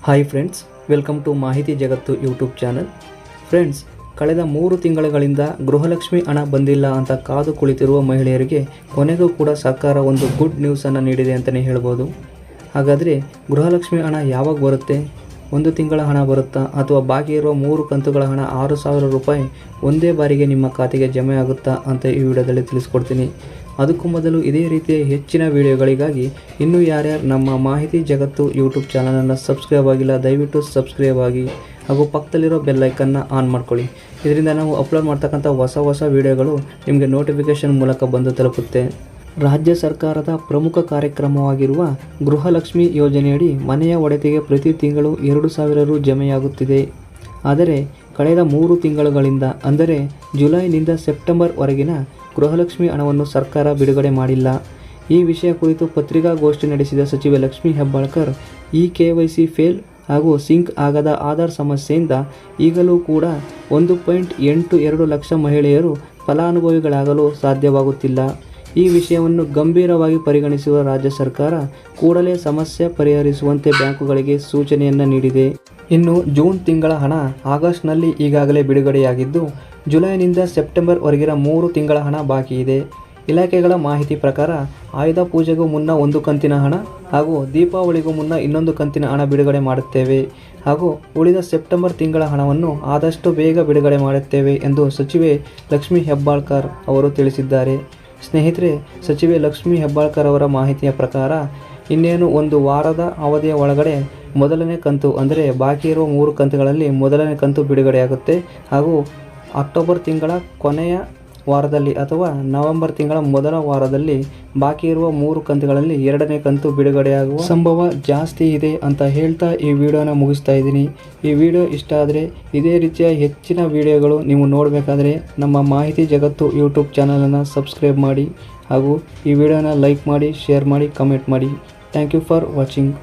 Hi friends, welcome to ಮಾಹಿತಿ ಜಗತ್ತು YouTube channel. Friends, ಕಳೆದ 3 ತಿಂಗಳುಗಳಿಂದ ಗೃಹಲಕ್ಷ್ಮಿ ಹಣ ಬಂದಿಲ್ಲ ಅಂತ ಕಾದು ಕುಳಿತಿರುವ ಮಹಿಳೆಯರಿಗೆ ಕೊನೆಗೂ ಕೂಡ ಸರ್ಕಾರ ಒಂದು ಗುಡ್ ನ್ಯೂಸನ್ನು ನೀಡಿದೆ ಅಂತಲೇ ಹೇಳ್ಬೋದು. ಹಾಗಾದರೆ ಗೃಹಲಕ್ಷ್ಮಿ ಹಣ ಯಾವಾಗ ಬರುತ್ತೆ? 1 ತಿಂಗಳ ಹಣ ಬರುತ್ತಾ ಅಥವಾ ಬಾಕಿ ಇರುವ 3 ಕಂತುಗಳ ಹಣ 6,000 ರೂಪಾಯಿ ಒಂದೇ ಬಾರಿಗೆ ನಿಮ್ಮ ಖಾತೆಗೆ ಜಮೆ ಆಗುತ್ತಾ ಅಂತ ಈ ವಿಡಿಯೋದಲ್ಲಿ ತಿಳಿಸ್ಕೊಡ್ತೀನಿ. ಅದಕ್ಕೂ ಮೊದಲು ಇದೇ ರೀತಿಯ ಹೆಚ್ಚಿನ ವಿಡಿಯೋಗಳಿಗಾಗಿ ಇನ್ನೂ ಯಾರ್ಯಾರು ನಮ್ಮ ಮಾಹಿತಿ ಜಗತ್ತು ಯೂಟ್ಯೂಬ್ ಚಾನಲನ್ನು ಸಬ್ಸ್ಕ್ರೈಬ್ ಆಗಿಲ್ಲ ದಯವಿಟ್ಟು ಸಬ್ಸ್ಕ್ರೈಬ್ ಆಗಿ ಹಾಗೂ ಪಕ್ಕದಲ್ಲಿರೋ ಬೆಲ್ಲೈಕನ್ನ ಆನ್ ಮಾಡ್ಕೊಳ್ಳಿ. ಇದರಿಂದ ನಾವು ಅಪ್ಲೋಡ್ ಮಾಡ್ತಕ್ಕಂಥ ಹೊಸ ವಿಡಿಯೋಗಳು ನಿಮಗೆ ನೋಟಿಫಿಕೇಷನ್ ಮೂಲಕ ಬಂದು ತಲುಪುತ್ತೆ. ರಾಜ್ಯ ಸರ್ಕಾರದ ಪ್ರಮುಖ ಕಾರ್ಯಕ್ರಮವಾಗಿರುವ ಗೃಹಲಕ್ಷ್ಮಿ ಯೋಜನೆಯಡಿ ಮನೆಯ ಒಡೆತಿಗೆ ಪ್ರತಿ ತಿಂಗಳು 2,000 ರು ಜಮೆಯಾಗುತ್ತಿದೆ. ಆದರೆ ಕಳೆದ 3 ತಿಂಗಳುಗಳಿಂದ ಅಂದರೆ ಜುಲೈನಿಂದ ಸೆಪ್ಟೆಂಬರ್ವರೆಗಿನ ಗೃಹಲಕ್ಷ್ಮಿ ಹಣವನ್ನು ಸರ್ಕಾರ ಬಿಡುಗಡೆ ಮಾಡಿಲ್ಲ. ಈ ವಿಷಯ ಕುರಿತು ಪತ್ರಿಕಾಗೋಷ್ಠಿ ನಡೆಸಿದ ಸಚಿವೆ ಲಕ್ಷ್ಮೀ ಹೆಬ್ಬಾಳ್ಕರ್, KYC ಫೇಲ್ ಹಾಗೂ ಸಿಂಕ್ ಆಗದ ಆಧಾರ್ ಸಮಸ್ಯೆಯಿಂದ ಈಗಲೂ ಕೂಡ 1.82 ಲಕ್ಷ ಮಹಿಳೆಯರು ಫಲಾನುಭವಿಗಳಾಗಲು ಸಾಧ್ಯವಾಗುತ್ತಿಲ್ಲ. ಈ ವಿಷಯವನ್ನು ಗಂಭೀರವಾಗಿ ಪರಿಗಣಿಸಿರುವ ರಾಜ್ಯ ಸರ್ಕಾರ ಕೂಡಲೇ ಸಮಸ್ಯೆ ಪರಿಹರಿಸುವಂತೆ ಬ್ಯಾಂಕುಗಳಿಗೆ ಸೂಚನೆಯನ್ನು ನೀಡಿದೆ. ಇನ್ನು ಜೂನ್ ತಿಂಗಳ ಹಣ ಆಗಸ್ಟ್ನಲ್ಲಿ ಈಗಾಗಲೇ ಬಿಡುಗಡೆಯಾಗಿದ್ದು, ಜುಲೈನಿಂದ ಸೆಪ್ಟೆಂಬರ್ವರೆಗಿನ 3 ತಿಂಗಳ ಹಣ ಬಾಕಿ ಇದೆ. ಇಲಾಖೆಗಳ ಮಾಹಿತಿ ಪ್ರಕಾರ ಆಯುಧ ಪೂಜೆಗೂ ಮುನ್ನ 1 ಕಂತಿನ ಹಣ ಹಾಗೂ ದೀಪಾವಳಿಗೂ ಮುನ್ನ ಇನ್ನೊಂದು ಕಂತಿನ ಹಣ ಬಿಡುಗಡೆ ಮಾಡುತ್ತೇವೆ ಹಾಗೂ ಉಳಿದ ಸೆಪ್ಟೆಂಬರ್ ತಿಂಗಳ ಹಣವನ್ನು ಆದಷ್ಟು ಬೇಗ ಬಿಡುಗಡೆ ಮಾಡುತ್ತೇವೆ ಎಂದು ಸಚಿವೆ ಲಕ್ಷ್ಮೀ ಹೆಬ್ಬಾಳ್ಕರ್ ಅವರು ತಿಳಿಸಿದ್ದಾರೆ. ಸ್ನೇಹಿತರೆ, ಸಚಿವೆ ಲಕ್ಷ್ಮೀ ಹೆಬ್ಬಾಳ್ಕರ್ ಅವರ ಮಾಹಿತಿಯ ಪ್ರಕಾರ ಇನ್ನೇನು 1 ವಾರದ ಅವಧಿಯ ಒಳಗಡೆ ಮೊದಲನೇ ಕಂತು ಅಂದರೆ ಬಾಕಿ ಇರುವ 3 ಕಂತುಗಳಲ್ಲಿ ಮೊದಲನೇ ಕಂತು ಬಿಡುಗಡೆಯಾಗುತ್ತೆ ಹಾಗೂ ಅಕ್ಟೋಬರ್ ತಿಂಗಳ ಕೊನೆಯ ವಾರದಲ್ಲಿ ಅಥವಾ ನವೆಂಬರ್ ತಿಂಗಳ ಮೊದಲ ವಾರದಲ್ಲಿ ಬಾಕಿ ಇರುವ 3 ಕಂತುಗಳಲ್ಲಿ 2ನೇ ಕಂತು ಬಿಡುಗಡೆಯಾಗುವ ಸಂಭವ ಜಾಸ್ತಿ ಇದೆ ಅಂತ ಹೇಳ್ತಾ ಈ ವಿಡಿಯೋನ ಮುಗಿಸ್ತಾ ಇದ್ದೀನಿ. ಈ ವಿಡಿಯೋ ಇಷ್ಟ ಆದರೆ ಇದೇ ರೀತಿಯ ಹೆಚ್ಚಿನ ವಿಡಿಯೋಗಳು ನೀವು ನೋಡಬೇಕಾದ್ರೆ ನಮ್ಮ ಮಾಹಿತಿ ಜಗತ್ತು ಯೂಟ್ಯೂಬ್ ಚಾನಲನ್ನು ಸಬ್ಸ್ಕ್ರೈಬ್ ಮಾಡಿ ಹಾಗೂ ಈ ವಿಡಿಯೋನ ಲೈಕ್ ಮಾಡಿ, ಶೇರ್ ಮಾಡಿ, ಕಮೆಂಟ್ ಮಾಡಿ. Thank you for watching.